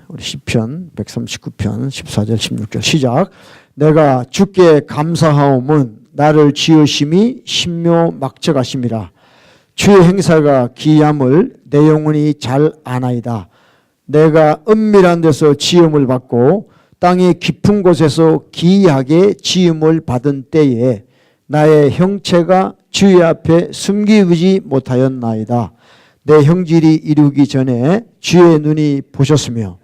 우리 시편 139편 14절 16절 시작. 내가 주께 감사하옴은 나를 지으심이 신묘 막적하심이라. 주의 행사가 기이함을 내 영혼이 잘 아나이다. 내가 은밀한 데서 지음을 받고 땅의 깊은 곳에서 기이하게 지음을 받은 때에 나의 형체가 주의 앞에 숨기지 못하였나이다. 내 형질이 이루기 전에 주의 눈이 보셨으며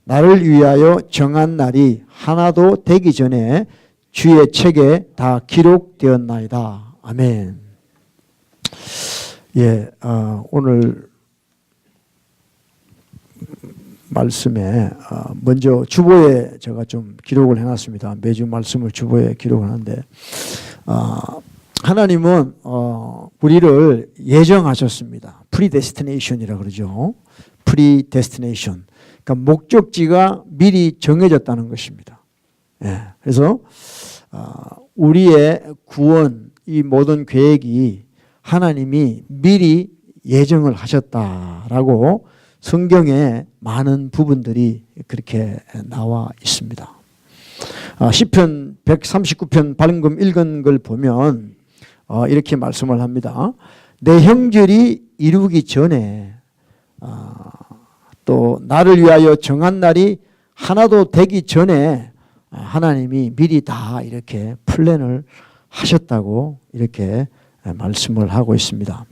나를 위하여 정한 날이 하나도 되기 전에 주의 책에 다 기록되었나이다. 아멘. 오늘 말씀에 먼저 주보에 제가 좀 기록을 해놨습니다. 매주 말씀을 주보에 기록을 하는데 하나님은 우리를 예정하셨습니다. 프리데스티네이션이라고 그러죠. 프리데스티네이션. 그러니까 목적지가 미리 정해졌다는 것입니다. 그래서 우리의 구원, 이 모든 계획이 하나님이 미리 예정을 하셨다라고 성경에 많은 부분들이 그렇게 나와 있습니다. 시편 139편 방금 읽은 걸 보면 이렇게 말씀을 합니다. 내 형질이 이루기 전에 또 나를 위하여 정한 날이 하나도 되기 전에 하나님이 미리 다 이렇게 플랜을 하셨다고 이렇게 말씀을 하고 있습니다.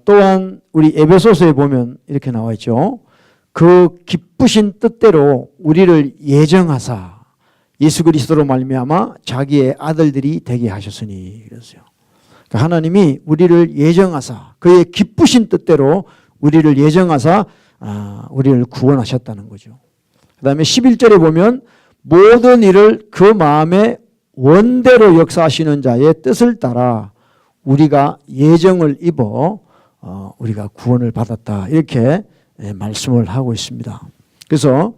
또한 우리 에베소서에 보면 이렇게 나와 있죠. 그 기쁘신 뜻대로 우리를 예정하사 예수 그리스도로 말미암아 자기의 아들들이 되게 하셨으니 그랬어요. 그러니까 하나님이 우리를 예정하사 그의 기쁘신 뜻대로 우리를 예정하사 우리를 구원하셨다는 거죠. 그 다음에 11절에 보면 모든 일을 그 마음의 원대로 역사하시는 자의 뜻을 따라 우리가 예정을 입어 우리가 구원을 받았다. 이렇게 말씀을 하고 있습니다. 그래서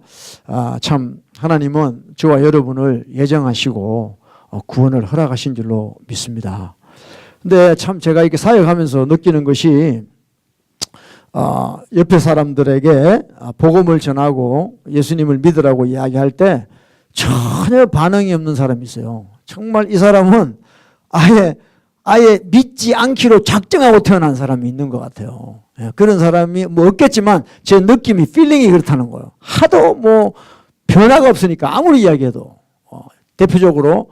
참 하나님은 저와 여러분을 예정하시고 구원을 허락하신 줄로 믿습니다. 근데 참 제가 이렇게 사역하면서 느끼는 것이 옆에 사람들에게 복음을 전하고 예수님을 믿으라고 이야기할 때 전혀 반응이 없는 사람이 있어요. 정말 이 사람은 아예 믿지 않기로 작정하고 태어난 사람이 있는 것 같아요. 그런 사람이 뭐 없겠지만 제 느낌이 필링이 그렇다는 거예요. 하도 뭐 변화가 없으니까 아무리 이야기해도 대표적으로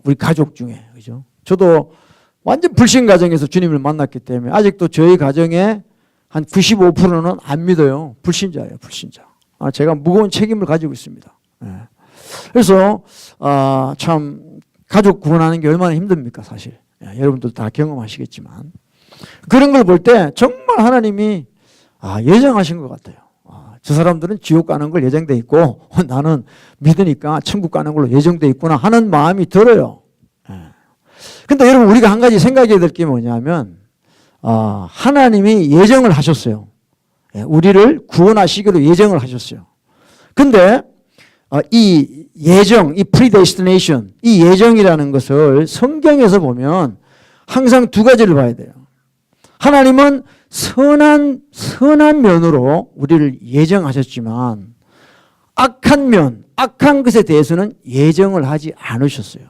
우리 가족 중에 그죠? 저도 완전 불신 가정에서 주님을 만났기 때문에 아직도 저희 가정에 한 95%는 안 믿어요. 불신자예요, 불신자. 제가 무거운 책임을 가지고 있습니다. 그래서 참 가족 구원하는 게 얼마나 힘듭니까, 사실. 여러분들 다 경험하시겠지만 그런 걸 볼 때 정말 하나님이 예정하신 것 같아요. 저 사람들은 지옥 가는 걸 예정돼 있고 나는 믿으니까 천국 가는 걸로 예정돼 있구나 하는 마음이 들어요. 근데 여러분 우리가 한 가지 생각해야 될 게 뭐냐면 하나님이 예정을 하셨어요. 우리를 구원하시기로 예정을 하셨어요. 근데 이 예정, 이 predestination, 이 예정이라는 것을 성경에서 보면 항상 두 가지를 봐야 돼요. 하나님은 선한 면으로 우리를 예정하셨지만 악한 면, 악한 것에 대해서는 예정을 하지 않으셨어요.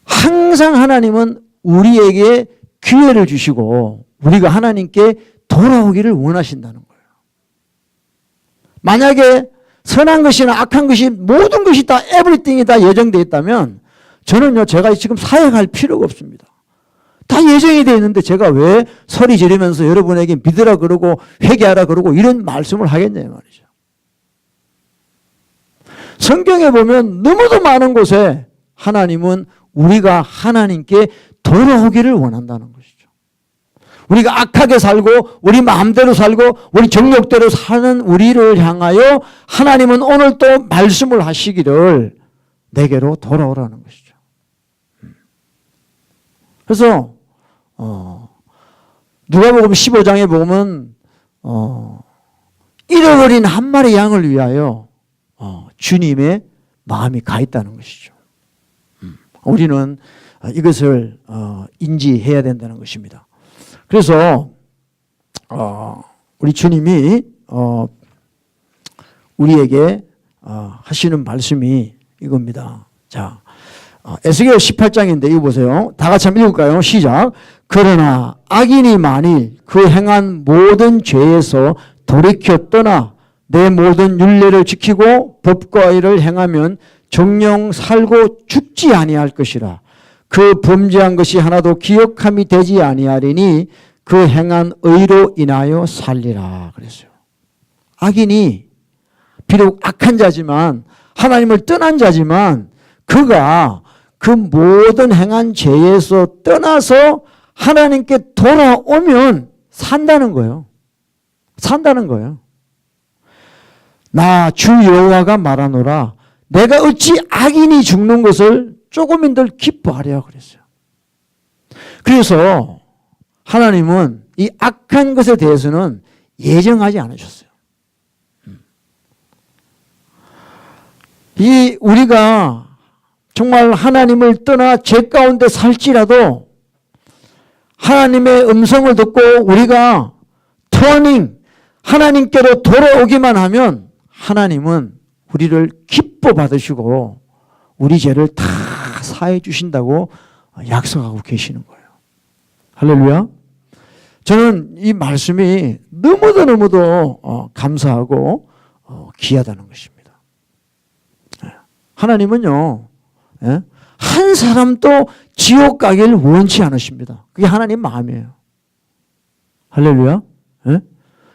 항상 하나님은 우리에게 기회를 주시고 우리가 하나님께 돌아오기를 원하신다는 거예요. 만약에 선한 것이나 악한 것이 모든 것이 다 everything이 다 예정되어 있다면 저는요 제가 지금 사역할 필요가 없습니다. 다 예정이 되어 있는데 제가 왜 소리 지르면서 여러분에게 믿으라 그러고 회개하라 그러고 이런 말씀을 하겠냐 말이죠. 성경에 보면 너무도 많은 곳에 하나님은 우리가 하나님께 돌아오기를 원한다는 것이죠. 우리가 악하게 살고 우리 마음대로 살고 우리 정욕대로 사는 우리를 향하여 하나님은 오늘 또 말씀을 하시기를 내게로 돌아오라는 것이죠. 그래서 누가복음 15장에 보면 잃어버린 한 마리 양을 위하여 주님의 마음이 가 있다는 것이죠. 우리는 이것을 인지해야 된다는 것입니다. 그래서 우리 주님이 우리에게 하시는 말씀이 이겁니다. 자, 에스겔 18장인데 이거 보세요. 다 같이 한번 읽을까요? 시작. 그러나 악인이 만일 그 행한 모든 죄에서 돌이켜 떠나 내 모든 율례를 지키고 법과 의를 행하면 정령 살고 죽지 아니할 것이라. 그 범죄한 것이 하나도 기억함이 되지 아니하리니 그 행한 의로 인하여 살리라 그랬어요. 악인이 비록 악한 자지만 하나님을 떠난 자지만 그가 그 모든 행한 죄에서 떠나서 하나님께 돌아오면 산다는 거예요. 산다는 거예요. 나 주 여호와가 말하노라 내가 어찌 악인이 죽는 것을 조금인들 기뻐하랴 그랬어요. 그래서 하나님은 이 악한 것에 대해서는 예정하지 않으셨어요. 우리가 정말 하나님을 떠나 죄 가운데 살지라도 하나님의 음성을 듣고 우리가 터닝 하나님께로 돌아오기만 하면 하나님은 우리를 기뻐 받으시고 우리 죄를 다 사해 주신다고 약속하고 계시는 거예요. 할렐루야. 저는 이 말씀이 너무도 감사하고 귀하다는 것입니다. 하나님은요, 한 사람도 지옥 가기를 원치 않으십니다. 그게 하나님 마음이에요. 할렐루야.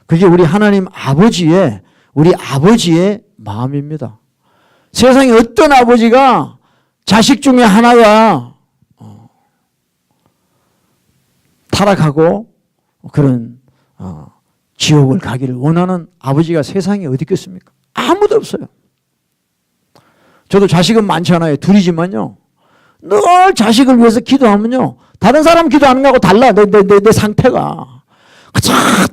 그게 우리 하나님 우리 아버지의 마음입니다. 세상에 어떤 아버지가 자식 중에 하나가 타락하고 그런 지옥을 가기를 원하는 아버지가 세상에 어디 있겠습니까? 아무도 없어요. 저도 자식은 많지 않아요. 둘이지만요. 늘 자식을 위해서 기도하면요. 다른 사람 기도하는 거하고 달라. 내 상태가.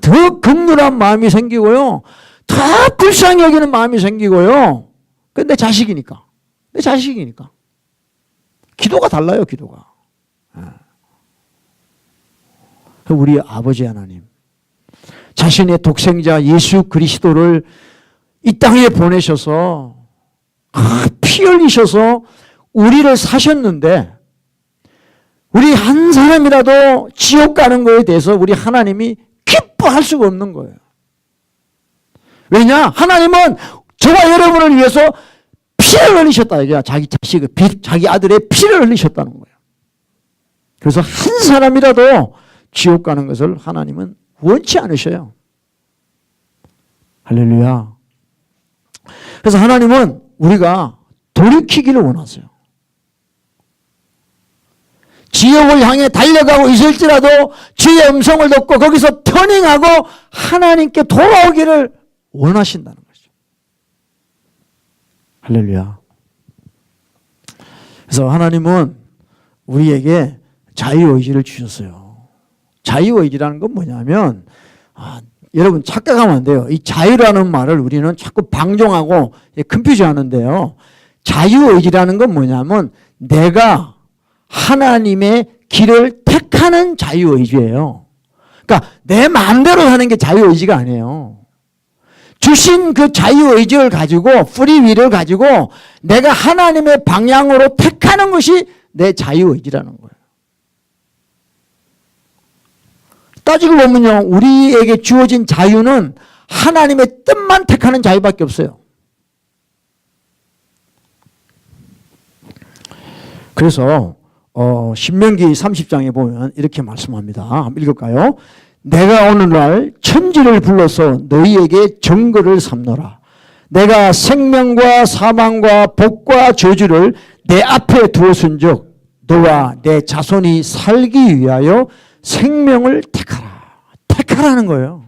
더 극렬한 마음이 생기고요. 더 불쌍히 여기는 마음이 생기고요. 근데 내 자식이니까. 기도가 달라요. 기도가. 우리 아버지 하나님. 자신의 독생자 예수 그리스도를 이 땅에 보내셔서 피 흘리셔서 우리를 사셨는데 우리 한 사람이라도 지옥 가는 거에 대해서 우리 하나님이 기뻐할 수가 없는 거예요. 왜냐? 하나님은 저와 여러분을 위해서 피를 흘리셨다. 이게 자기 자식을, 자기 아들의 피를 흘리셨다는 거예요. 그래서 한 사람이라도 지옥 가는 것을 하나님은 원치 않으셔요. 할렐루야. 그래서 하나님은 우리가 돌이키기를 원하세요. 지옥을 향해 달려가고 있을지라도 주의 음성을 듣고 거기서 터닝하고 하나님께 돌아오기를 원하신다는 거죠. 할렐루야. 그래서 하나님은 우리에게 자유의지를 주셨어요. 자유의지라는 건 뭐냐면 여러분 착각하면 안 돼요. 이 자유라는 말을 우리는 자꾸 방종하고 컨퓨즈 하는데요. 자유의지라는 건 뭐냐면 내가 하나님의 길을 택하는 자유의지예요. 그러니까 내 마음대로 하는 게 자유의지가 아니에요. 주신 그 자유의지를 가지고 프리윌을 가지고 내가 하나님의 방향으로 택하는 것이 내 자유의지라는 거예요. 따지고 보면요. 우리에게 주어진 자유는 하나님의 뜻만 택하는 자유밖에 없어요. 그래서 신명기 30장에 보면 이렇게 말씀합니다. 한번 읽을까요? 내가 오늘날 천지를 불러서 너희에게 정거를 삼노라. 내가 생명과 사망과 복과 저주를 내 앞에 두었은즉 너와 내 자손이 살기 위하여 생명을 택하라. 택하라는 거예요.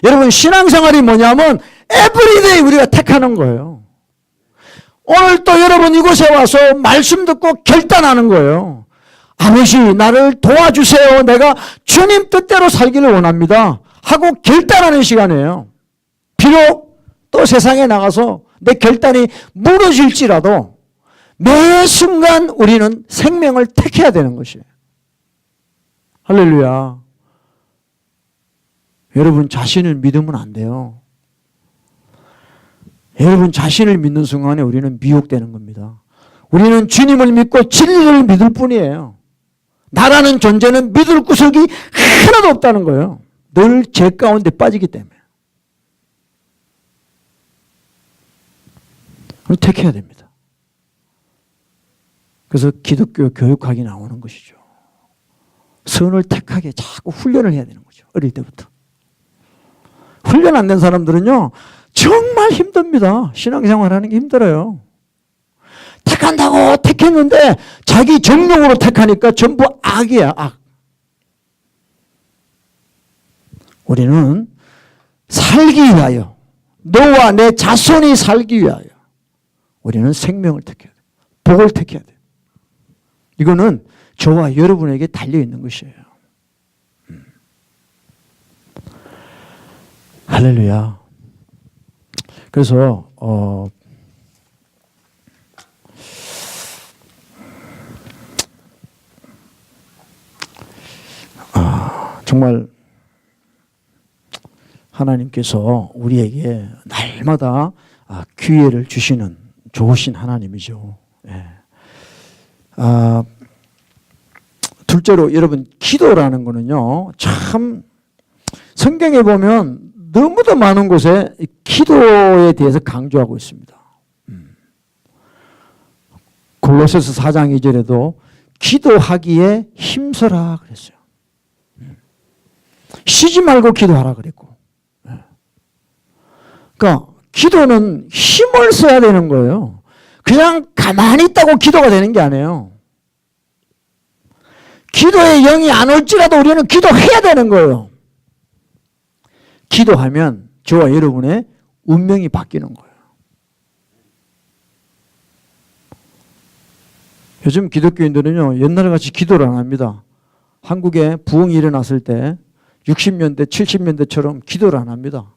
여러분 신앙생활이 뭐냐면 에브리데이 우리가 택하는 거예요. 오늘 또 여러분 이곳에 와서 말씀 듣고 결단하는 거예요. 아버지 나를 도와주세요. 내가 주님 뜻대로 살기를 원합니다. 하고 결단하는 시간이에요. 비록 또 세상에 나가서 내 결단이 무너질지라도 매 순간 우리는 생명을 택해야 되는 것이에요. 할렐루야. 여러분 자신을 믿으면 안 돼요. 여러분 자신을 믿는 순간에 우리는 미혹되는 겁니다. 우리는 주님을 믿고 진리를 믿을 뿐이에요. 나라는 존재는 믿을 구석이 하나도 없다는 거예요. 늘 죄 가운데 빠지기 때문에. 그걸 택해야 됩니다. 그래서 기독교 교육학이 나오는 것이죠. 선을 택하게 자꾸 훈련을 해야 되는 거죠. 어릴 때부터. 훈련 안 된 사람들은요, 정말 힘듭니다. 신앙생활 하는 게 힘들어요. 택한다고 택했는데 자기 정령으로 택하니까 전부 악이야, 악. 우리는 살기 위하여, 너와 내 자손이 살기 위하여 우리는 생명을 택해야 돼. 복을 택해야 돼. 이거는 저와 여러분에게 달려있는 것이에요. 할렐루야. 그래서 정말 하나님께서 우리에게 날마다 기회를 주시는 좋으신 하나님이죠. 예. 둘째로 여러분, 기도라는 거는요, 참 성경에 보면 너무도 많은 곳에 기도에 대해서 강조하고 있습니다. 골로새서 4장 2절에도 기도하기에 힘써라 그랬어요. 쉬지 말고 기도하라 그랬고. 그러니까 기도는 힘을 써야 되는 거예요. 그냥 가만히 있다고 기도가 되는 게 아니에요. 기도의 영이 안 올지라도 우리는 기도해야 되는 거예요. 기도하면 저와 여러분의 운명이 바뀌는 거예요. 요즘 기독교인들은요, 옛날같이 기도를 안 합니다. 한국에 부흥이 일어났을 때 60년대, 70년대처럼 기도를 안 합니다.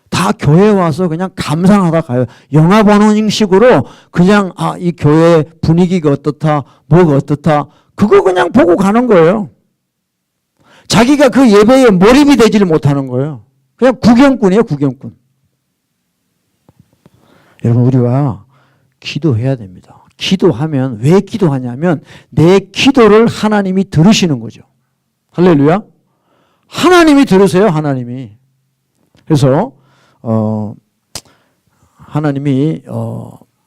다 교회에 와서 그냥 감상하다 가요. 영화 보는 형식으로 그냥 이 교회 분위기가 어떻다, 뭐가 어떻다, 그거 그냥 보고 가는 거예요. 자기가 그 예배에 몰입이 되지를 못하는 거예요. 그냥 구경꾼이에요, 구경꾼. 여러분, 우리가 기도해야 됩니다. 기도하면, 왜 기도하냐면 내 기도를 하나님이 들으시는 거죠. 할렐루야. 하나님이 들으세요, 하나님이. 그래서 하나님이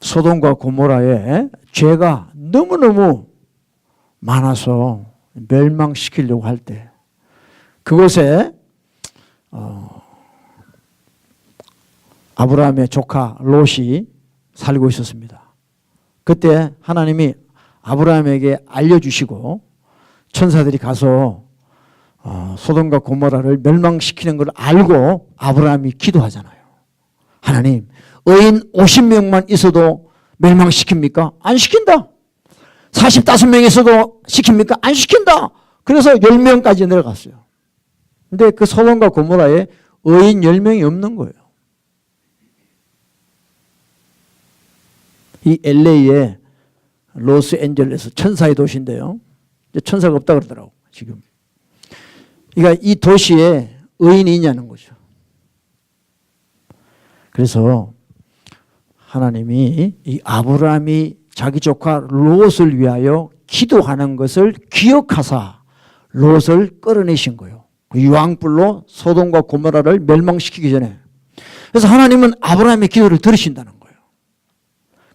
소돔과 고모라의 죄가 너무너무 많아서 멸망시키려고 할 때 그곳에 아브라함의 조카 롯이 살고 있었습니다. 그때 하나님이 아브라함에게 알려주시고 천사들이 가서 소돔과 고모라를 멸망시키는 걸 알고 아브라함이 기도하잖아요. 하나님, 의인 50명만 있어도 멸망시킵니까? 안 시킨다. 45명 있어도 시킵니까? 안 시킨다. 그래서 10명까지 내려갔어요. 근데 그 소돔과 고모라에 의인 10명이 없는 거예요. 이 LA에 로스앤젤레스 천사의 도시인데요. 이제 천사가 없다 그러더라고, 지금. 그러니까 이 도시에 의인이 있냐는 거죠. 그래서 하나님이 이 아브라함이 자기 조카 롯을 위하여 기도하는 것을 기억하사 롯을 끌어내신 거예요. 그 유황불로 소돔과 고모라를 멸망시키기 전에. 그래서 하나님은 아브라함의 기도를 들으신다는 거예요.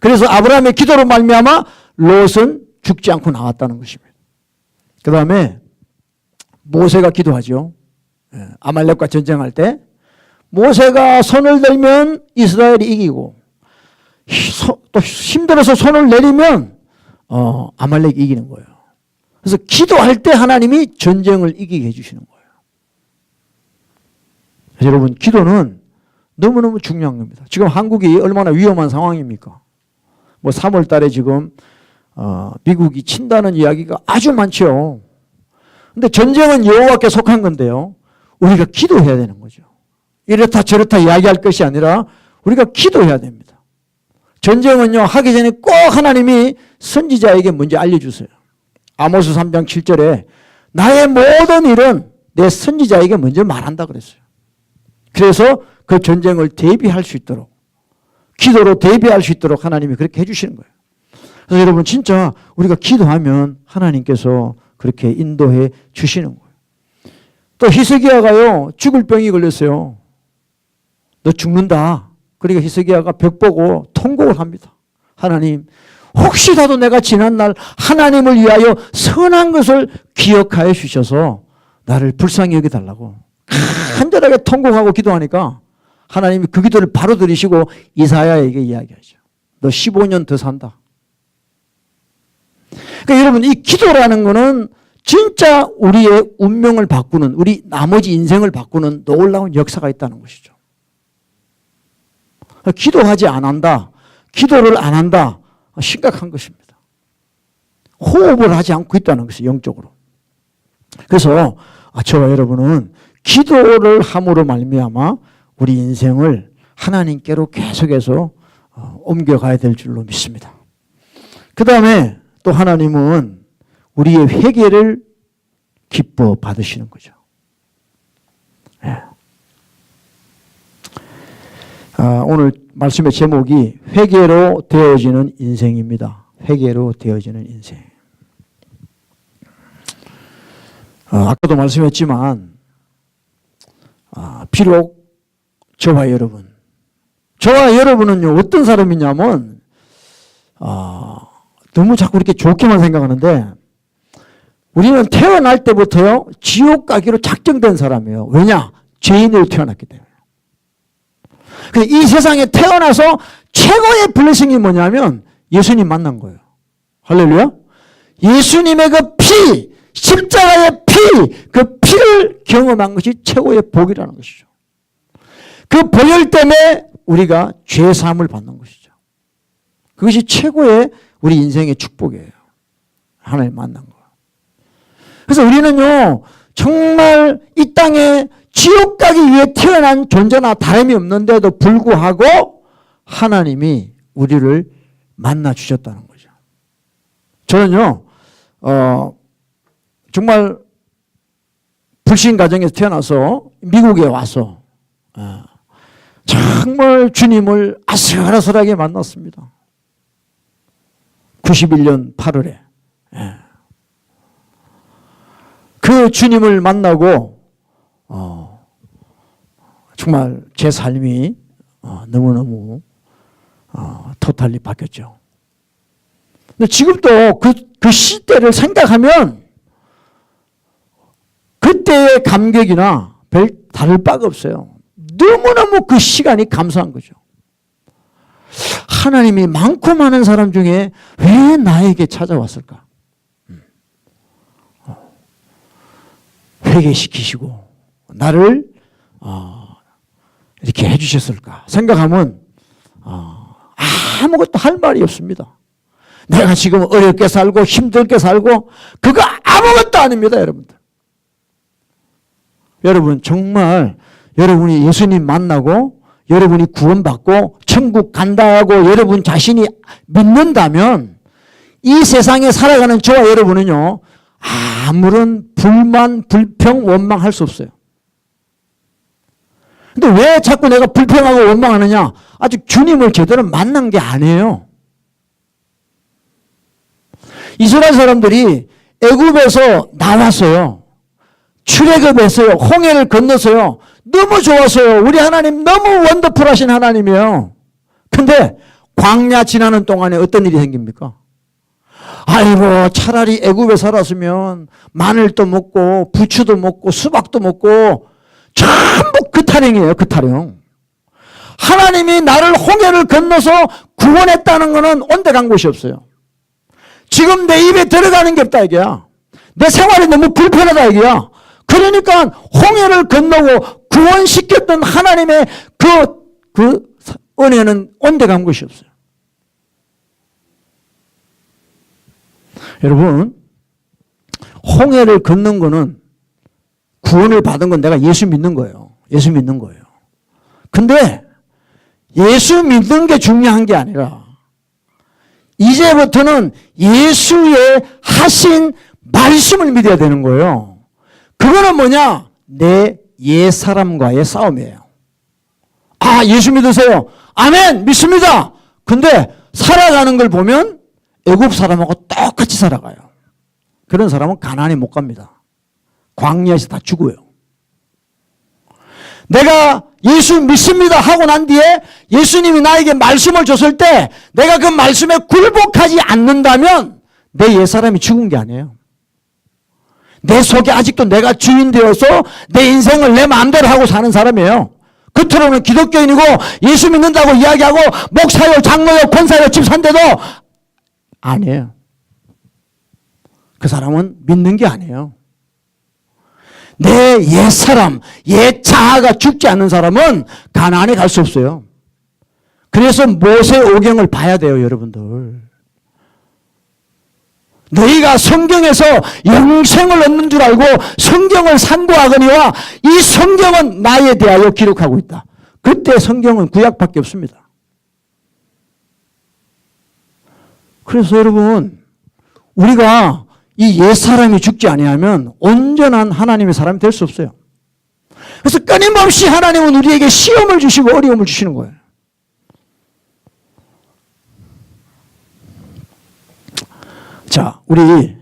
그래서 아브라함의 기도로 말미암아 롯은 죽지 않고 나왔다는 것입니다. 그 다음에 모세가 기도하죠. 아말렉과 전쟁할 때 모세가 손을 들면 이스라엘이 이기고 또 힘들어서 손을 내리면 아말렉이 이기는 거예요. 그래서 기도할 때 하나님이 전쟁을 이기게 해주시는 거예요. 그래서 여러분, 기도는 너무너무 중요한 겁니다. 지금 한국이 얼마나 위험한 상황입니까? 뭐 3월 달에 지금 미국이 친다는 이야기가 아주 많죠. 근데 전쟁은 여호와께 속한 건데요. 우리가 기도해야 되는 거죠. 이렇다 저렇다 이야기할 것이 아니라 우리가 기도해야 됩니다. 전쟁은요, 하기 전에 꼭 하나님이 선지자에게 먼저 알려주세요. 아모스 3장 7절에 나의 모든 일은 내 선지자에게 먼저 말한다 그랬어요. 그래서 그 전쟁을 대비할 수 있도록 기도로 대비할 수 있도록 하나님이 그렇게 해주시는 거예요. 그래서 여러분 진짜 우리가 기도하면 하나님께서 그렇게 인도해 주시는 거예요. 또 히스기야가요 죽을 병이 걸렸어요. 너 죽는다. 그러니까 히스기야가 벽 보고 통곡을 합니다. 하나님, 혹시라도 내가 지난날 하나님을 위하여 선한 것을 기억하여 주셔서 나를 불쌍히 여겨달라고 간절하게 통곡하고 기도하니까 하나님이 그 기도를 바로 들으시고 이사야에게 이야기하죠. 너 15년 더 산다. 그러니까 여러분 이 기도라는 거는 진짜 우리의 운명을 바꾸는, 우리 나머지 인생을 바꾸는 놀라운 역사가 있다는 것이죠. 기도하지 안 한다, 기도를 안 한다, 심각한 것입니다. 호흡을 하지 않고 있다는 것이 영적으로. 그래서 저와 여러분은 기도를 함으로 말미암아 우리 인생을 하나님께로 계속해서 옮겨가야 될 줄로 믿습니다. 그 다음에 또 하나님은 우리의 회개를 기뻐 받으시는 거죠. 네. 오늘 말씀의 제목이 회개로 되어지는 인생입니다. 회개로 되어지는 인생. 아까도 말씀했지만 비록 저와 여러분은요 어떤 사람이냐면 너무 자꾸 이렇게 좋게만 생각하는데 우리는 태어날 때부터요 지옥 가기로 작정된 사람이에요. 왜냐? 죄인으로 태어났기 때문에. 이 세상에 태어나서 최고의 블레싱이 뭐냐면 예수님 만난 거예요. 할렐루야. 예수님의 그 피, 십자가의 피, 그 피를 경험한 것이 최고의 복이라는 것이죠. 그 보혈 때문에 우리가 죄사함을 받는 것이죠. 그것이 최고의 우리 인생의 축복이에요. 하나님 만난 거. 그래서 우리는요 정말 이 땅에 지옥 가기 위해 태어난 존재나 다름이 없는데도 불구하고 하나님이 우리를 만나 주셨다는 거죠. 저는요 정말 불신 가정에서 태어나서 미국에 와서 정말 주님을 아슬아슬하게 만났습니다. 91년 8월에 그 주님을 만나고 정말 제 삶이 너무너무 토탈리 바뀌었죠. 근데 지금도 그 시대를 생각하면 그때의 감격이나 별 다를 바가 없어요. 너무너무 그 시간이 감사한 거죠. 하나님이 많고 많은 사람 중에 왜 나에게 찾아왔을까? 회개시키시고 나를 이렇게 해주셨을까 생각하면 아무것도 할 말이 없습니다. 내가 지금 어렵게 살고 힘들게 살고 그거 아무것도 아닙니다. 여러분들. 여러분 정말 여러분이 예수님 만나고 여러분이 구원받고 천국 간다고 여러분 자신이 믿는다면 이 세상에 살아가는 저와 여러분은요 아무런 불만, 불평, 원망할 수 없어요. 근데 왜 자꾸 내가 불평하고 원망하느냐? 아직 주님을 제대로 만난 게 아니에요. 이스라엘 사람들이 애굽에서 나왔어요. 출애굽했어요. 홍해를 건너서요. 너무 좋았어요. 우리 하나님 너무 원더풀하신 하나님이에요. 근데 광야 지나는 동안에 어떤 일이 생깁니까? 아이고 차라리 애굽에 살았으면 마늘도 먹고 부추도 먹고 수박도 먹고 전부 그 타령이에요. 그 타령. 하나님이 나를 홍해를 건너서 구원했다는 것은 온데 간 곳이 없어요. 지금 내 입에 들어가는 게 없다 이게야. 내 생활이 너무 불편하다 이게야. 그러니까 홍해를 건너고 구원시켰던 하나님의 그 은혜는 온데 간 곳이 없어요. 여러분 홍해를 걷는 거는 구원을 받은 건 내가 예수 믿는 거예요. 예수 믿는 거예요. 근데 예수 믿는 게 중요한 게 아니라 이제부터는 예수의 하신 말씀을 믿어야 되는 거예요. 그거는 뭐냐? 내 옛사람과의 싸움이에요. 아, 예수 믿으세요. 아멘, 믿습니다. 근데 살아가는 걸 보면 애굽 사람하고 똑같이 살아가요. 그런 사람은 가나안에 못 갑니다. 광야에서 다 죽어요. 내가 예수 믿습니다 하고 난 뒤에 예수님이 나에게 말씀을 줬을 때 내가 그 말씀에 굴복하지 않는다면 내 옛사람이 죽은 게 아니에요. 내 속에 아직도 내가 주인 되어서 내 인생을 내 마음대로 하고 사는 사람이에요. 겉으로는 기독교인이고 예수 믿는다고 이야기하고 목사요, 장로요, 권사요, 집 산데도 아니에요. 그 사람은 믿는 게 아니에요. 내 옛사람, 옛 자아가 죽지 않는 사람은 가나안에 갈 수 없어요. 그래서 모세오경을 봐야 돼요, 여러분들. 너희가 성경에서 영생을 얻는 줄 알고 성경을 상고하거니와 이 성경은 나에 대하여 기록하고 있다. 그때 성경은 구약밖에 없습니다. 그래서 여러분, 우리가 이 옛사람이 죽지 아니하면 온전한 하나님의 사람이 될 수 없어요. 그래서 끊임없이 하나님은 우리에게 시험을 주시고 어려움을 주시는 거예요. 자, 우리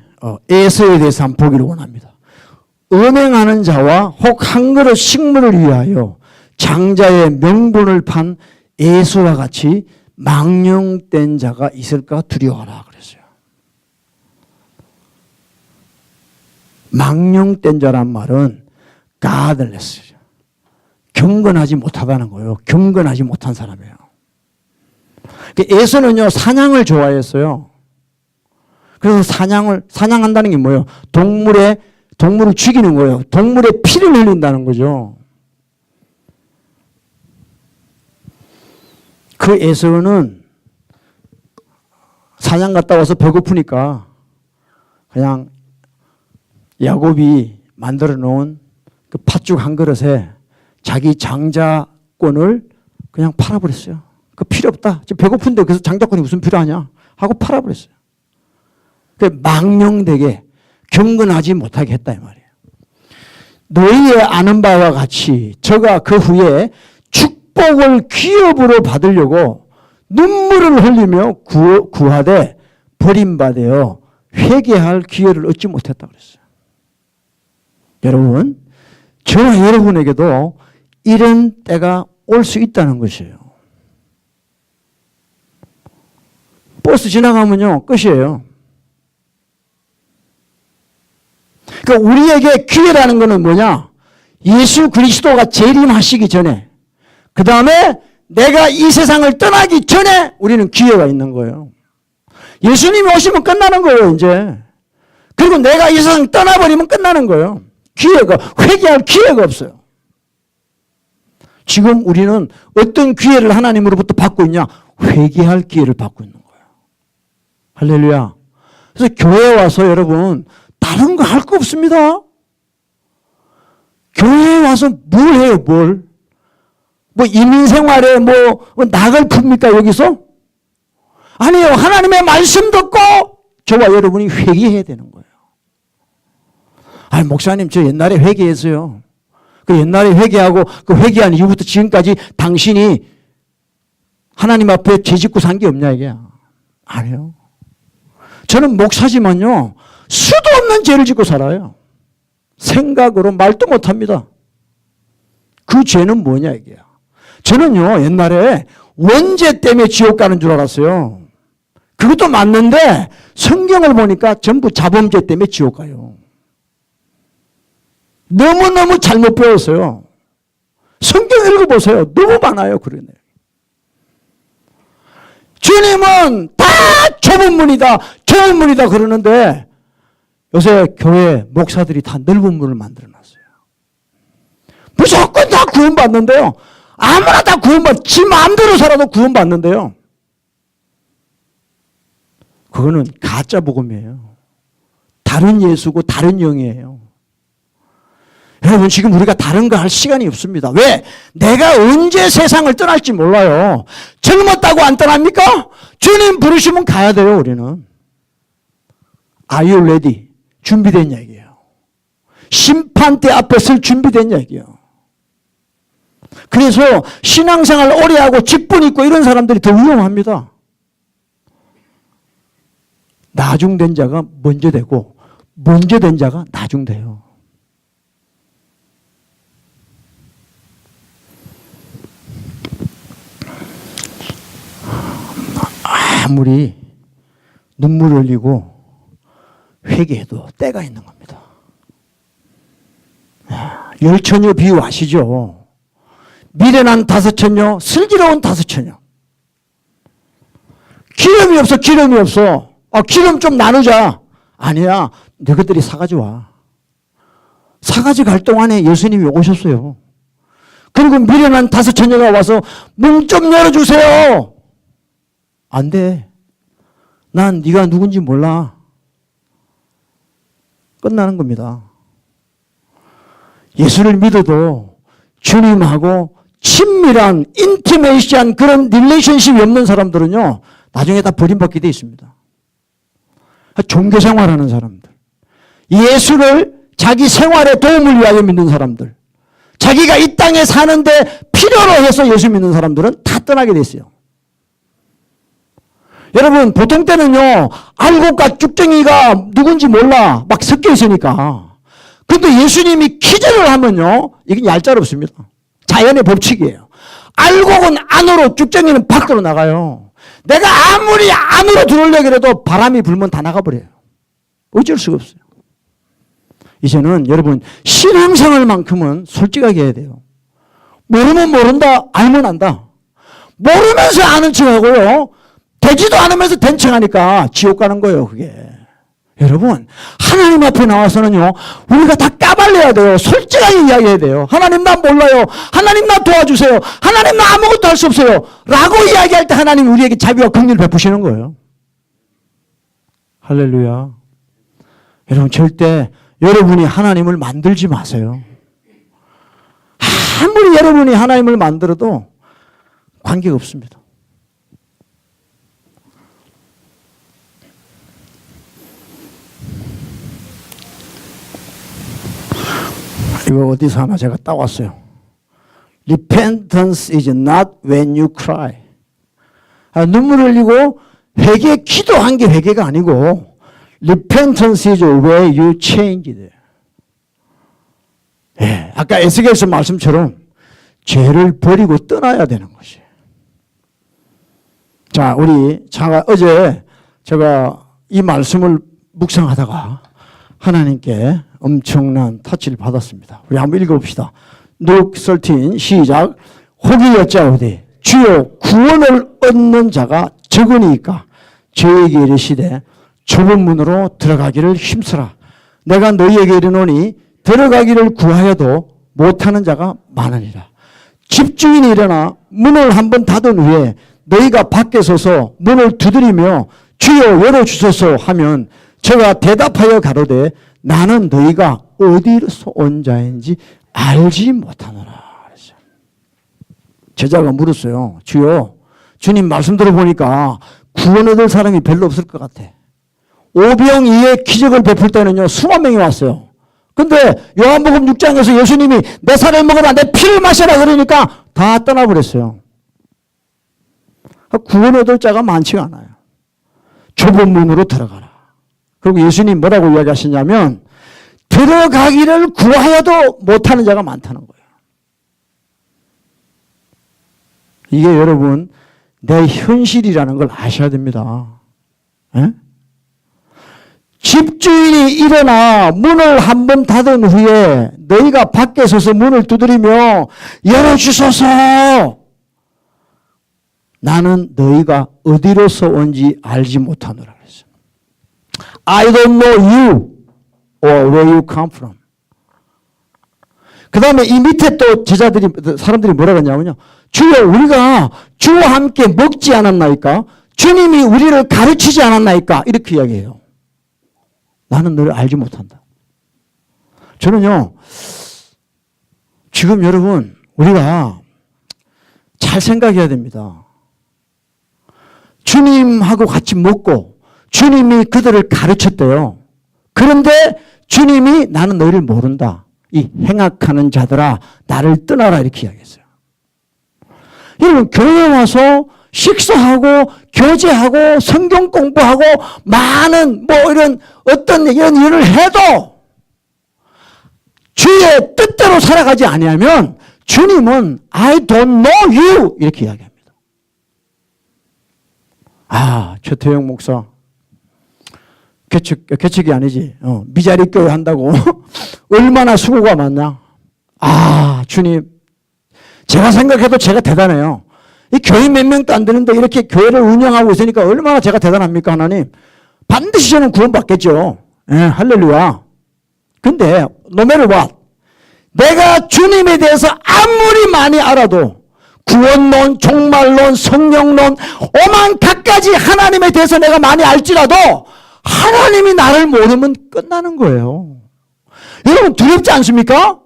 에서에 대해서 한번 보기를 원합니다. 음행하는 자와 혹 한 그릇 식물을 위하여 장자의 명분을 판 에서와 같이 망령된 자가 있을까 두려워하라 그랬어요. 망령된 자란 말은 가들레스죠. 경건하지 못하다는 거예요. 경건하지 못한 사람이에요. 에서는요, 사냥을 좋아했어요. 그래서 사냥한다는 게 뭐예요? 동물을 죽이는 거예요. 동물의 피를 흘린다는 거죠. 그 에서는 사냥 갔다 와서 배고프니까 그냥 야곱이 만들어 놓은 그 팥죽 한 그릇에 자기 장자권을 그냥 팔아버렸어요. 그 필요 없다. 지금 배고픈데 그래서 장자권이 무슨 필요하냐 하고 팔아버렸어요. 그 망령되게 경건하지 못하게 했다 이 말이에요. 너희의 아는 바와 같이 저가 그 후에 축복을 기업으로 받으려고 눈물을 흘리며 구하되 버림받아 회개할 기회를 얻지 못했다 그랬어요. 여러분, 저와 여러분에게도 이런 때가 올 수 있다는 것이에요. 버스 지나가면요, 끝이에요. 그러니까 우리에게 기회라는 것은 뭐냐? 예수 그리스도가 재림하시기 전에, 그 다음에 내가 이 세상을 떠나기 전에 우리는 기회가 있는 거예요. 예수님이 오시면 끝나는 거예요, 이제. 그리고 내가 이 세상 떠나버리면 끝나는 거예요. 회개할 기회가 없어요. 지금 우리는 어떤 기회를 하나님으로부터 받고 있냐? 회개할 기회를 받고 있는 거예요. 할렐루야. 그래서 교회에 와서 여러분, 다른 거 할 거 없습니다. 교회에 와서 뭘 해요, 뭘? 뭐 이민생활에 뭐 낙을 풉니까, 여기서? 아니요, 하나님의 말씀 듣고 저와 여러분이 회개해야 되는 거예요. 아니, 목사님, 저 옛날에 회개했어요. 그 옛날에 회개하고 그 회개한 이후부터 지금까지 당신이 하나님 앞에 죄 짓고 산 게 없냐, 이게? 아니요. 저는 목사지만요, 수도 없는 죄를 짓고 살아요. 생각으로 말도 못합니다. 그 죄는 뭐냐, 이게요. 저는요, 옛날에 원죄 때문에 지옥 가는 줄 알았어요. 그것도 맞는데 성경을 보니까 전부 자범죄 때문에 지옥 가요. 너무너무 잘못 배웠어요. 성경 읽어보세요. 너무 많아요, 그러네. 주님은 다 좁은 문이다, 좁은 문이다 그러는데 요새 교회 목사들이 다 넓은 문을 만들어놨어요. 무조건 다 구원받는데요. 아무나 다 지 마음대로 살아도 구원받는데요. 그거는 가짜 복음이에요. 다른 예수고 다른 영이에요. 여러분, 지금 우리가 다른 거 할 시간이 없습니다. 왜? 내가 언제 세상을 떠날지 몰라요. 젊었다고 안 떠납니까? 주님 부르시면 가야 돼요, 우리는. Are you ready? 준비된 얘기예요. 심판대 앞에 설 준비된 얘기예요. 그래서 신앙생활 오래 하고 직분 있고 이런 사람들이 더 위험합니다. 나중된 자가 먼저 되고 먼저 된 자가 나중돼요. 아무리 눈물을 흘리고 회개해도 때가 있는 겁니다. 열처녀 비유 아시죠? 미련한 다섯처녀, 슬기로운 다섯처녀. 기름이 없어, 기름이 없어. 기름 좀 나누자. 아니야, 너희들이 사가지 와. 사가지 갈 동안에 예수님이 오셨어요. 그리고 미련한 다섯처녀가 와서 문 좀 열어주세요. 안 돼. 난 네가 누군지 몰라. 끝나는 겁니다. 예수를 믿어도 주님하고 친밀한 인티메이시한 그런 릴레이션십이 없는 사람들은요, 나중에 다 버림받게 돼 있습니다. 종교 생활하는 사람들, 예수를 자기 생활에 도움을 위하여 믿는 사람들, 자기가 이 땅에 사는데 필요로 해서 예수 믿는 사람들은 다 떠나게 돼 있어요. 여러분, 보통 때는요, 알곡과 쭉정이가 누군지 몰라 막 섞여 있으니까. 근데 예수님이 기절을 하면요, 이건 얄짤없습니다. 자연의 법칙이에요. 알곡은 안으로, 쭉정이는 밖으로 나가요. 내가 아무리 안으로 들어오려고 해도 바람이 불면 다 나가버려요. 어쩔 수가 없어요. 이제는 여러분, 신앙생활만큼은 솔직하게 해야 돼요. 모르면 모른다, 알면 안다. 모르면서 아는 척하고요, 되지도 않으면서 된 척하니까 지옥 가는 거예요, 그게. 여러분, 하나님 앞에 나와서는요, 우리가 다 까발려야 돼요. 솔직하게 이야기해야 돼요. 하나님 나 몰라요. 하나님 나 도와주세요. 하나님 나 아무것도 할 수 없어요. 라고 이야기할 때 하나님 우리에게 자비와 긍휼을 베푸시는 거예요. 할렐루야. 여러분, 절대 여러분이 하나님을 만들지 마세요. 아무리 여러분이 하나님을 만들어도 관계가 없습니다. 이거 어디서 하나 제가 따왔어요. Repentance is not when you cry. 눈물을 흘리고 회개, 기도한 게 회개가 아니고 Repentance is where you change it. 예, 아까 에스겔서 말씀처럼 죄를 버리고 떠나야 되는 것이에요. 자, 어제 제가 이 말씀을 묵상하다가 하나님께 엄청난 터치를 받았습니다. 우리 한번 읽어봅시다. Luke 13 시작. 혹이 여짜오되 주여 구원을 얻는 자가 적으니까 저에게 이르시되 좁은 문으로 들어가기를 힘쓰라. 내가 너희에게 이르노니 들어가기를 구하여도 못하는 자가 많으니라. 집주인이 일어나 문을 한번 닫은 후에 너희가 밖에 서서 문을 두드리며 주여 열어주소서 하면 저가 대답하여 가로되 나는 너희가 어디서 온 자인지 알지 못하노라. 제자가 물었어요. 주여, 주님 말씀 들어보니까 구원 얻을 사람이 별로 없을 것 같아. 오병이의 기적을 베풀 때는요, 수만 명이 왔어요. 근데 요한복음 6장에서 예수님이 내 살을 먹어라, 내 피를 마셔라 그러니까 다 떠나버렸어요. 구원 얻을 자가 많지가 않아요. 좁은 문으로 들어가라. 그리고 예수님 뭐라고 이야기하시냐면 들어가기를 구하여도 못하는 자가 많다는 거예요. 이게 여러분 내 현실이라는 걸 아셔야 됩니다. 에? 집주인이 일어나 문을 한번 닫은 후에 너희가 밖에 서서 문을 두드리며 열어주소서. 나는 너희가 어디로서 온지 알지 못하노라 그랬어요. I don't know you or where you come from. 그 다음에 이 밑에 또 사람들이 뭐라고 했냐면요. 주여, 우리가 주와 함께 먹지 않았나이까? 주님이 우리를 가르치지 않았나이까? 이렇게 이야기해요. 나는 너를 알지 못한다. 저는요, 지금 여러분, 우리가 잘 생각해야 됩니다. 주님하고 같이 먹고, 주님이 그들을 가르쳤대요. 그런데 주님이 나는 너희를 모른다. 이 행악하는 자들아, 나를 떠나라. 이렇게 이야기했어요. 여러분, 교회 와서 식사하고 교제하고 성경 공부하고 많은 이런 어떤 이런 일을 해도 주의 뜻대로 살아가지 아니하면 주님은 I don't know you 이렇게 이야기합니다. 최태영 목사 개척이 아니지. 미자리 교회 한다고 얼마나 수고가 많나. 주님, 제가 생각해도 제가 대단해요. 이 교회 몇 명도 안 되는데 이렇게 교회를 운영하고 있으니까 얼마나 제가 대단합니까, 하나님? 반드시 저는 구원받겠죠. 할렐루야. 근데 no matter what, 내가 주님에 대해서 아무리 많이 알아도 구원론, 종말론, 성령론, 오만 갖가지 하나님에 대해서 내가 많이 알지라도 하나님이 나를 모르면 끝나는 거예요. 여러분, 두렵지 않습니까?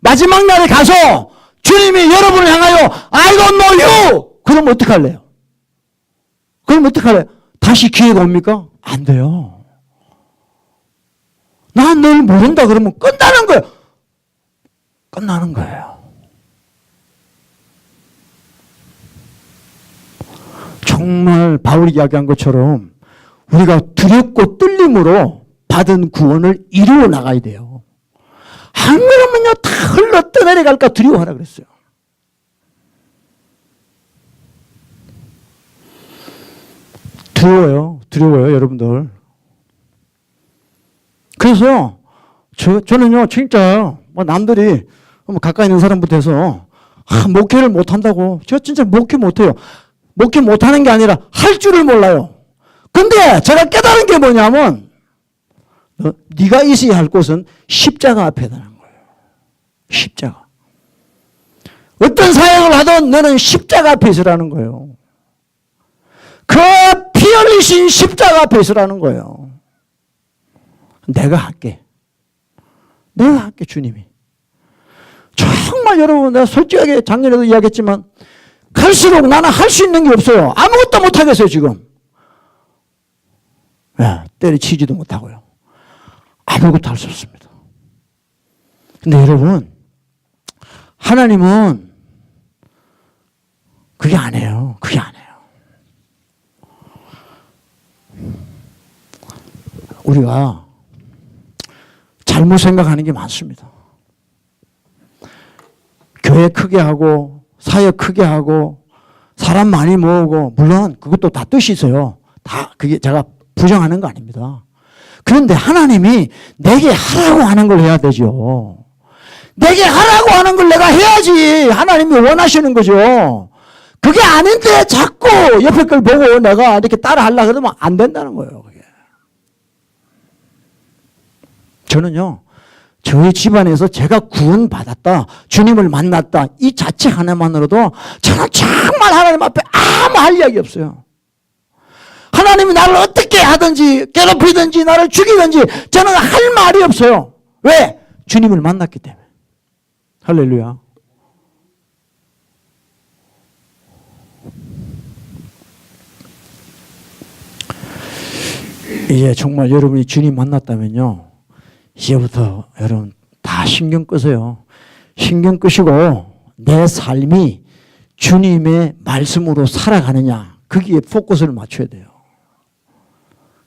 마지막 날에 가서 주님이 여러분을 향하여 I don't know you! 그럼 어떡할래요? 그럼 어떡할래요? 다시 기회가 옵니까? 안 돼요. 난 널 모른다 그러면 끝나는 거예요. 끝나는 거예요. 정말 바울이 이야기한 것처럼 우리가 두렵고 떨림으로 받은 구원을 이루어 나가야 돼요. 안 그러면요, 다 흘러 떠내려갈까 두려워하라 그랬어요. 두려워요, 여러분들. 그래서 저는요, 진짜 남들이 가까이 있는 사람부터 해서 목회를 못한다고. 저 진짜 목회 못해요. 목회 못하는 게 아니라 할 줄을 몰라요. 근데 제가 깨달은 게 뭐냐면 네가 있어야 할 곳은 십자가 앞에다는 거예요. 십자가. 어떤 사역을 하든 너는 십자가 앞에 있으라는 거예요. 그 피 흘리신 십자가 앞에 있으라는 거예요. 내가 할게. 주님이. 정말 여러분, 내가 솔직하게 작년에도 이야기했지만 갈수록 나는 할 수 있는 게 없어요. 아무것도 못하겠어요, 지금. 때려치지도 못하고요. 아무것도 할 수 없습니다. 근데 여러분, 하나님은 그게 안 해요. 그게 안 해요. 우리가 잘못 생각하는 게 많습니다. 교회 크게 하고 사역 크게 하고 사람 많이 모으고, 물론 그것도 다 뜻이 있어요. 다 그게 제가 부정하는 거 아닙니다. 그런데 하나님이 내게 하라고 하는 걸 해야 되죠. 내게 하라고 하는 걸 내가 해야지 하나님이 원하시는 거죠. 그게 아닌데 자꾸 옆에 걸 보고 내가 이렇게 따라 하려고 그러면 안 된다는 거예요. 그게. 저는요, 저희 집안에서 제가 구원받았다, 주님을 만났다, 이 자체 하나만으로도 저는 정말 하나님 앞에 아무 할 이야기 없어요. 하나님이 나를 어떻게 하든지 괴롭히든지 나를 죽이든지 저는 할 말이 없어요. 왜? 주님을 만났기 때문에. 할렐루야. 이제 정말 여러분이 주님 만났다면요, 이제부터 여러분 다 신경 끄세요. 신경 끄시고 내 삶이 주님의 말씀으로 살아가느냐, 거기에 포커스를 맞춰야 돼요.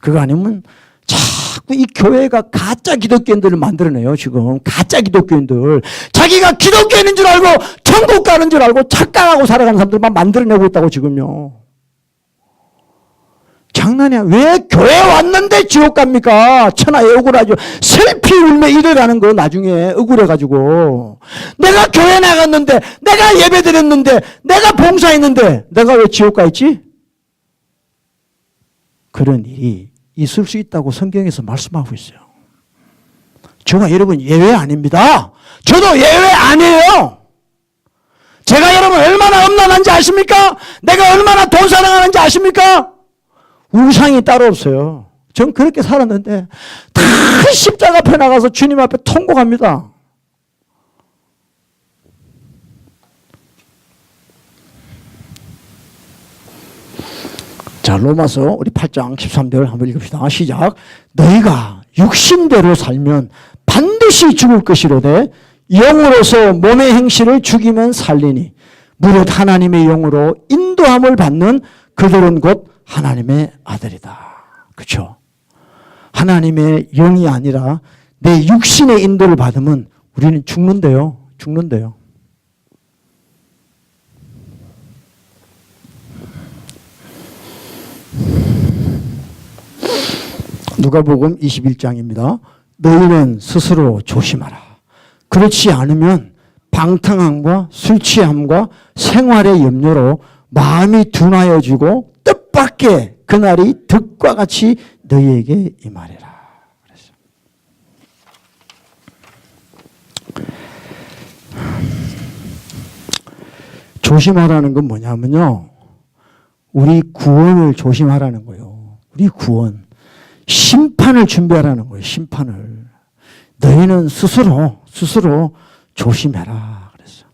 그거 아니면 자꾸 이 교회가 가짜 기독교인들을 만들어내요. 지금 가짜 기독교인들, 자기가 기독교인인 줄 알고 천국 가는 줄 알고 착각하고 살아가는 사람들만 만들어내고 있다고 지금요. 장난이야. 왜 교회 왔는데 지옥 갑니까? 천하에 억울하죠. 슬피 울며 이래라는 거 나중에 억울해가지고. 내가 교회 나갔는데, 내가 예배 드렸는데, 내가 봉사했는데, 내가 왜 지옥 가 있지? 그런 일이 있을 수 있다고 성경에서 말씀하고 있어요. 저가 여러분 예외 아닙니다. 저도 예외 아니에요. 제가 여러분 얼마나 엄난한지 아십니까? 내가 얼마나 돈 사랑하는지 아십니까? 우상이 따로 없어요. 전 그렇게 살았는데 다 십자가 앞에 나가서 주님 앞에 통곡합니다. 자, 로마서 우리 8장 13절 한번 읽읍시다. 시작. 너희가 육신대로 살면 반드시 죽을 것이로되 영으로서 몸의 행실을 죽이면 살리니 무릇 하나님의 영으로 인도함을 받는 그들은 곧 하나님의 아들이다. 그렇죠? 하나님의 영이 아니라 내 육신의 인도를 받으면 우리는 죽는데요. 죽는데요. 누가복음 21장입니다. 너희는 스스로 조심하라. 그렇지 않으면 방탕함과 술 취함과 생활의 염려로 마음이 둔하여지고 뜻밖의 그날이 득과 같이 너희에게 임하리라. 그랬어요. 조심하라는 건 뭐냐면요. 우리 구원을 조심하라는 거예요. 우리 구원. 심판을 준비하라는 거예요. 심판을. 너희는 스스로 조심해라. 그랬어요.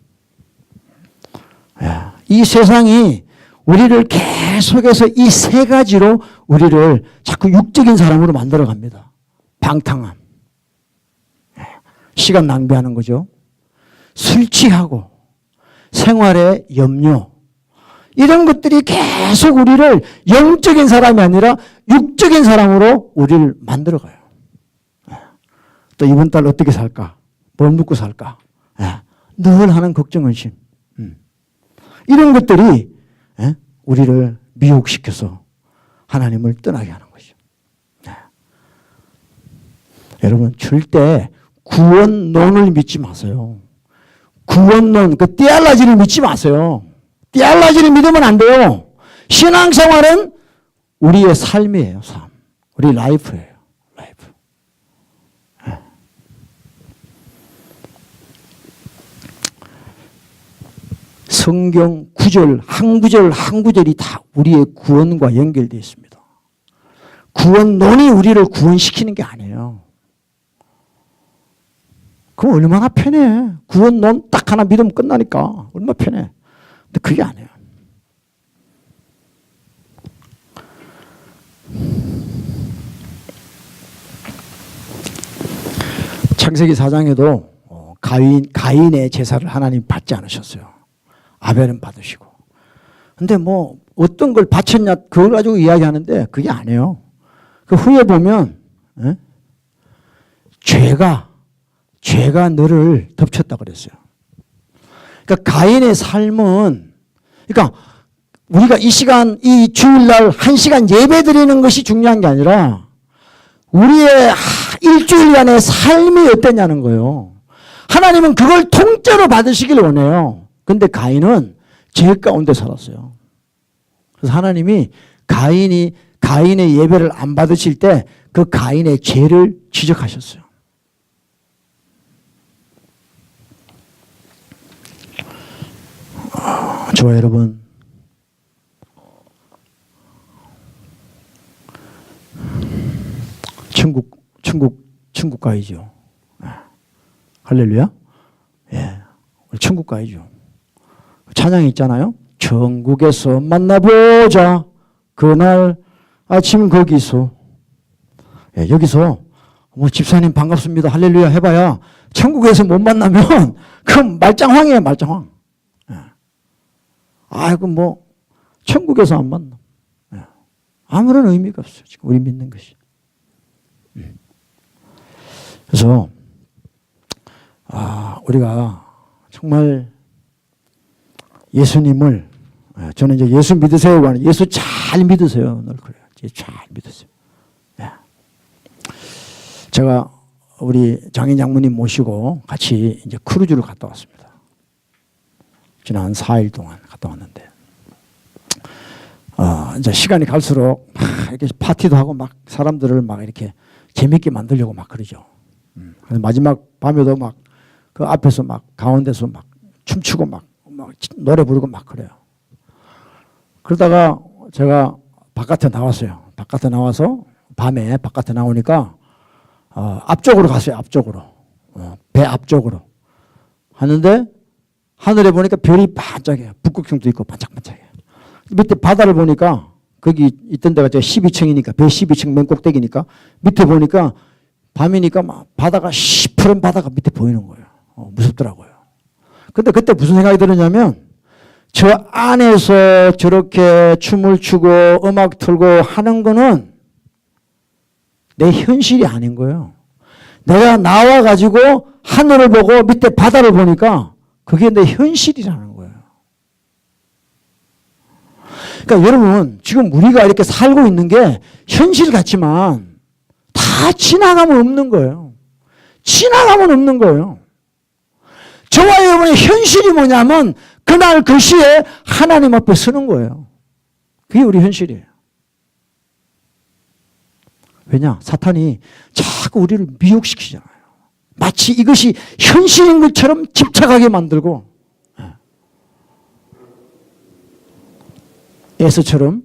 이 세상이 우리를 계속해서 이 세 가지로 우리를 자꾸 육적인 사람으로 만들어 갑니다. 방탕함. 시간 낭비하는 거죠. 술 취하고 생활의 염려. 이런 것들이 계속 우리를 영적인 사람이 아니라 육적인 사람으로 우리를 만들어 가요. 또 이번 달 어떻게 살까? 뭘 먹고 살까? 늘 하는 걱정, 의심. 이런 것들이 우리를 미혹시켜서 하나님을 떠나게 하는 거죠. 여러분, 절대 구원론을 믿지 마세요. 구원론, 그 띠알라지를 믿지 마세요. 띠알라지를 믿으면 안 돼요. 신앙생활은 우리의 삶이에요. 삶. 우리 라이프예요. 라이프. 성경 구절, 한 구절 한 구절이 다 우리의 구원과 연결되어 있습니다. 구원론이 우리를 구원시키는 게 아니에요. 그럼 얼마나 편해. 구원론 딱 하나 믿으면 끝나니까. 얼마나 편해. 근데 그게 아니에요. 창세기 4장에도 가인의 제사를 하나님 받지 않으셨어요. 아벨은 받으시고. 근데 뭐 어떤 걸 바쳤냐 그걸 가지고 이야기하는데 그게 아니에요. 그 후에 보면 죄가 너를 덮쳤다 그랬어요. 그러니까 가인의 삶은, 그러니까 우리가 이 시간, 이 주일날 1시간 예배 드리는 것이 중요한 게 아니라 우리의 일주일간의 삶이 어땠냐는 거예요. 하나님은 그걸 통째로 받으시길 원해요. 근데 가인은 죄 가운데 살았어요. 그래서 하나님이 가인의 예배를 안 받으실 때 그 가인의 죄를 지적하셨어요. 저와 여러분, 천국 가이죠. 할렐루야. 예, 천국 가이죠. 찬양이 있잖아요. 천국에서 만나보자. 그날 아침 거기서. 예, 여기서 뭐 집사님 반갑습니다. 할렐루야 해봐야 천국에서 못 만나면 그럼 말짱황이에요. 말짱황. 예. 아이고 뭐 천국에서 안 만나. 예. 아무런 의미가 없어요. 지금 우리 믿는 것이. 그래서 우리가 정말 예수님을, 저는 이제 예수 믿으세요가 아니라 예수 잘 믿으세요. 늘 그래요. 잘 믿으세요. 네. 제가 우리 장인 장모님 모시고 같이 이제 크루즈를 갔다 왔습니다. 지난 4일 동안 갔다 왔는데, 이제 시간이 갈수록 막 이렇게 파티도 하고 막 사람들을 막 이렇게 재밌게 만들려고 막 그러죠. 마지막 밤에도 막 그 앞에서 막 가운데서 막 춤추고 막 노래 부르고 막 그래요. 그러다가 제가 바깥에 나왔어요. 바깥에 나와서 밤에 바깥에 나오니까 앞쪽으로 갔어요. 앞쪽으로. 배 앞쪽으로. 하는데 하늘에 보니까 별이 반짝해요. 북극성도 있고 반짝반짝해요. 밑에 바다를 보니까 거기 있던 데가 12층이니까 배 12층 맨 꼭대기니까 밑에 보니까 밤이니까 막 바다가 시퍼런 바다가 밑에 보이는 거예요. 무섭더라고요. 근데 그때 무슨 생각이 들었냐면 저 안에서 저렇게 춤을 추고 음악 틀고 하는 거는 내 현실이 아닌 거예요. 내가 나와가지고 하늘을 보고 밑에 바다를 보니까 그게 내 현실이라는 거예요. 그러니까 여러분, 지금 우리가 이렇게 살고 있는 게 현실 같지만 다 지나가면 없는 거예요. 지나가면 없는 거예요. 저와 여러분의 현실이 뭐냐면 그날 그 시에 하나님 앞에 서는 거예요. 그게 우리 현실이에요. 왜냐? 사탄이 자꾸 우리를 미혹시키잖아요. 마치 이것이 현실인 것처럼 집착하게 만들고, 에서처럼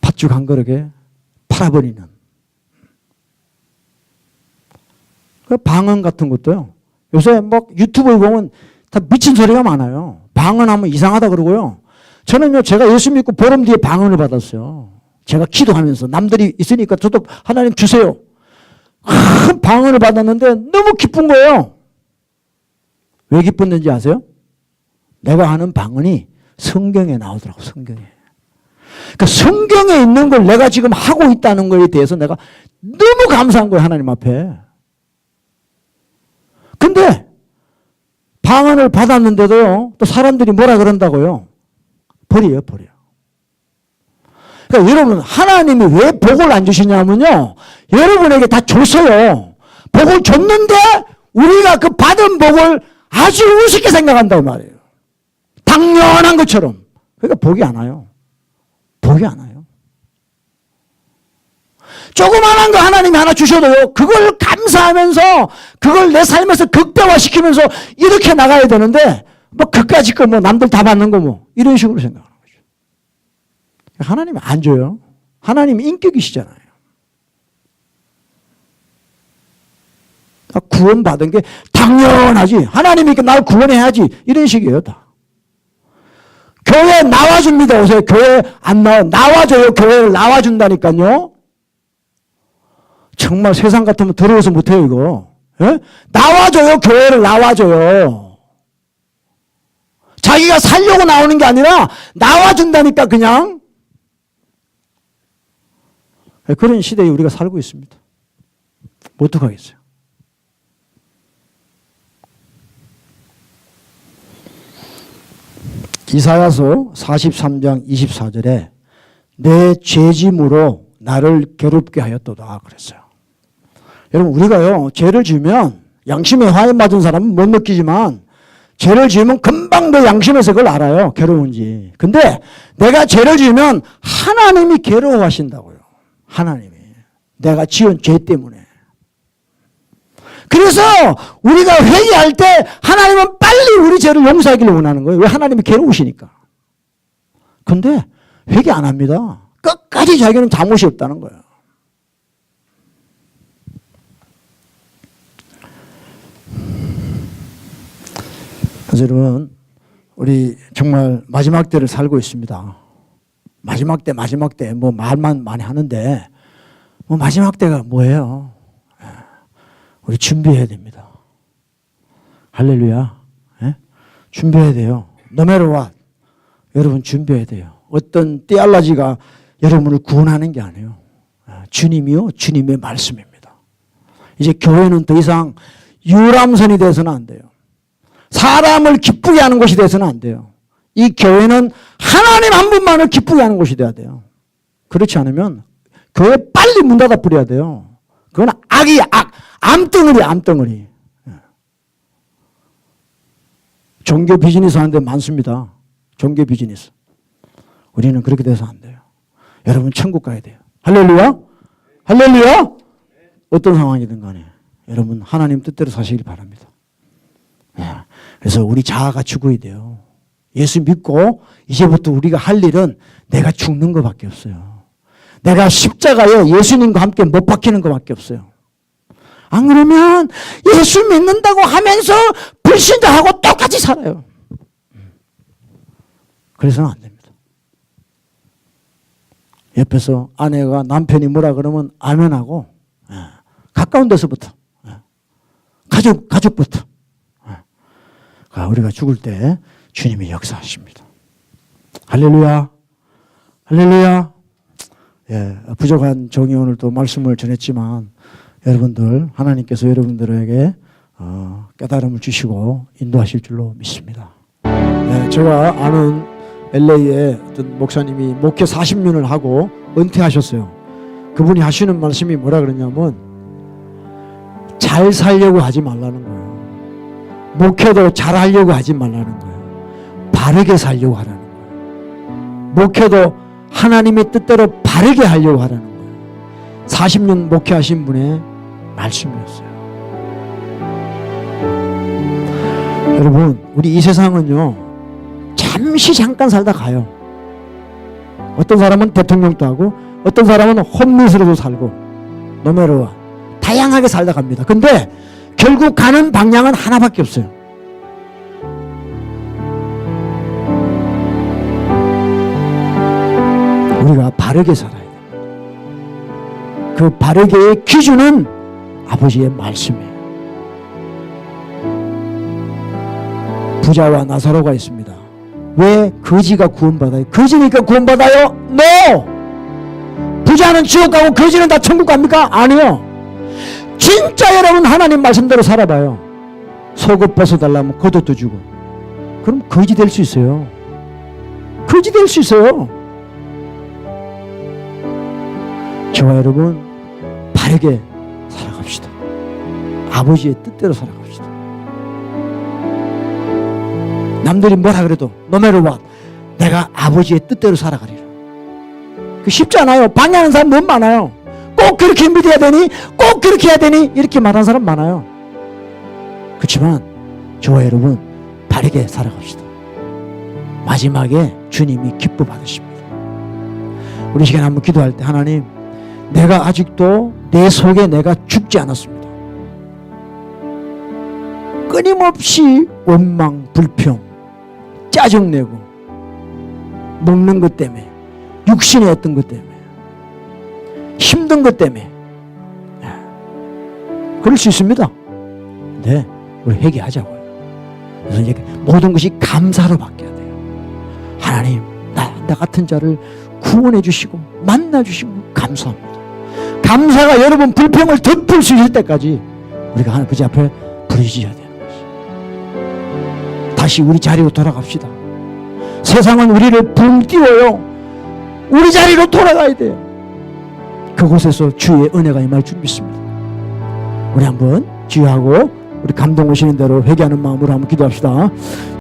팥죽 한 그릇에 팔아버리는. 그 방언 같은 것도요. 요새 뭐 유튜브에 보면 다 미친 소리가 많아요. 방언하면 이상하다 그러고요. 저는요, 제가 예수 믿고 보름 뒤에 방언을 받았어요. 제가 기도하면서 남들이 있으니까 저도 하나님 주세요. 큰 방언을 받았는데 너무 기쁜 거예요. 왜 기뻤는지 아세요? 내가 하는 방언이 성경에 나오더라고, 성경에. 그러니까 성경에 있는 걸 내가 지금 하고 있다는 거에 대해서 내가 너무 감사한 거예요, 하나님 앞에. 근데 방언을 받았는데도요, 또 사람들이 뭐라 그런다고요? 버려요, 버려. 그러니까 여러분, 하나님이 왜 복을 안 주시냐면요, 여러분에게 다 줬어요. 복을 줬는데 우리가 그 받은 복을 아주 우습게 생각한단 말이에요. 당연한 것처럼. 그러니까 복이 안 와요. 복이 안 와요. 조그만한 거 하나님이 하나 주셔도요, 그걸 감사하면서 그걸 내 삶에서 극대화시키면서 이렇게 나가야 되는데, 뭐 그까짓 거 뭐 남들 다 받는 거 뭐 이런 식으로 생각하는 거죠. 하나님이 안 줘요. 하나님이 인격이시잖아요. 구원받은 게 당연하지. 하나님이 나를 구원해야지. 이런 식이에요, 다. 교회 나와줍니다. 오세요. 교회 안 나와줘요. 교회를 나와준다니까요. 정말 세상 같으면 들어오서 못해요, 이거. 예? 나와줘요. 교회를 나와줘요. 자기가 살려고 나오는 게 아니라 나와준다니까, 그냥. 그런 시대에 우리가 살고 있습니다. 어떡하겠어요? 이사야서 43장 24절에 내 죄짐으로 나를 괴롭게 하였도다 그랬어요. 여러분, 우리가요, 죄를 지으면, 양심에 화해 맞은 사람은 못 느끼지만 죄를 지으면 금방 내 양심에서 그걸 알아요, 괴로운지. 근데 내가 죄를 지으면 하나님이 괴로워하신다고요. 하나님이. 내가 지은 죄 때문에. 그래서 우리가 회개할 때 하나님은 빨리 우리 죄를 용서하기를 원하는 거예요. 왜? 하나님이 괴로우시니까. 근데 회개 안 합니다. 끝까지 자기는 잘못이 없다는 거예요. 그래서 여러분, 우리 정말 마지막 때를 살고 있습니다. 마지막 때 뭐 말만 많이 하는데 뭐 마지막 때가 뭐예요? 우리 준비해야 됩니다. 할렐루야. 예? 준비해야 돼요. No matter what. 여러분 준비해야 돼요. 어떤 띠알라지가 여러분을 구원하는 게 아니에요. 주님이요, 주님의 말씀입니다. 이제 교회는 더 이상 유람선이 돼서는 안 돼요. 사람을 기쁘게 하는 곳이 돼서는 안 돼요. 이 교회는 하나님 한 분만을 기쁘게 하는 곳이 돼야 돼요. 그렇지 않으면 교회 빨리 문 닫아 버려야 돼요. 그건 악이야, 악. 암덩어리야, 암덩어리. 종교 비즈니스 하는 데 많습니다. 종교 비즈니스. 우리는 그렇게 돼서 안 돼요. 여러분 천국 가야 돼요. 할렐루야? 할렐루야? 어떤 상황이든 간에 여러분 하나님 뜻대로 사시길 바랍니다. 그래서 우리 자아가 죽어야 돼요. 예수 믿고 이제부터 우리가 할 일은 내가 죽는 것밖에 없어요. 내가 십자가에 예수님과 함께 못 박히는 것밖에 없어요. 안 그러면 예수 믿는다고 하면서 불신자하고 똑같이 살아요. 그래서는 안 됩니다. 옆에서 아내가 남편이 뭐라 그러면 아멘하고, 가까운 데서부터, 가족부터. 우리가 죽을 때 주님이 역사하십니다. 할렐루야. 할렐루야. 예, 부족한 종이 오늘 또 말씀을 전했지만 여러분들, 하나님께서 여러분들에게 깨달음을 주시고 인도하실 줄로 믿습니다. 예, 제가 아는 LA의 어떤 목사님이 목회 40년을 하고 은퇴하셨어요. 그분이 하시는 말씀이 뭐라 그러냐면 잘 살려고 하지 말라는 거예요. 목회도 잘 하려고 하지 말라는 거예요. 바르게 살려고 하라는 거예요. 목회도 하나님의 뜻대로 바르게 하려고 하라는 거예요. 40년 목회하신 분의 말씀이었어요. 여러분, 우리 이 세상은요, 잠시 잠깐 살다 가요. 어떤 사람은 대통령도 하고 어떤 사람은 홈리스로도 살고 노메로와 다양하게 살다 갑니다. 근데 결국 가는 방향은 하나밖에 없어요. 우리가 바르게 살아야 돼요. 그 바르게의 기준은 아버지의 말씀이에요. 부자와 나사로가 있습니다. 왜 거지가 구원받아요? 거지니까 구원받아요? No! 부자는 지옥 가고 거지는 다 천국 갑니까? 아니요. 진짜 여러분 하나님 말씀대로 살아봐요. 속옷 벗어달라면 겉옷도 주고. 그럼 거지 될 수 있어요. 거지 될 수 있어요. 저와 여러분 바르게 살아갑시다. 아버지의 뜻대로 살아갑시다. 남들이 뭐라 그래도 no matter what 내가 아버지의 뜻대로 살아가리라. 그 쉽지 않아요. 방해하는 사람 너무 많아요. 꼭 그렇게 믿어야 되니? 꼭 그렇게 해야 되니? 이렇게 말하는 사람 많아요. 그렇지만 저와 여러분 바르게 살아갑시다. 마지막에 주님이 기뻐 받으십니다. 우리 시간에 한번 기도할 때 하나님, 내가 아직도 내 속에 내가 죽지 않았습니다. 끊임없이 원망, 불평, 짜증내고 먹는 것 때문에, 육신의 어떤 것 때문에, 힘든 것 때문에 그럴 수 있습니다. 근데 우리 회개하자고요. 그래서 이제 모든 것이 감사로 바뀌어야 돼요. 하나님, 나 같은 자를 구원해 주시고 만나 주시고 감사합니다. 감사가 여러분 불평을 덮을 수 있을 때까지 우리가 아버지 앞에 부르짖어야 되는 것이. 다시 우리 자리로 돌아갑시다. 세상은 우리를 붕 띄워요. 우리 자리로 돌아가야 돼요. 그곳에서 주의 은혜가 임할 줄 믿습니다. 우리 한번 주의하고 우리 감동 오시는 대로 회개하는 마음으로 한번 기도합시다.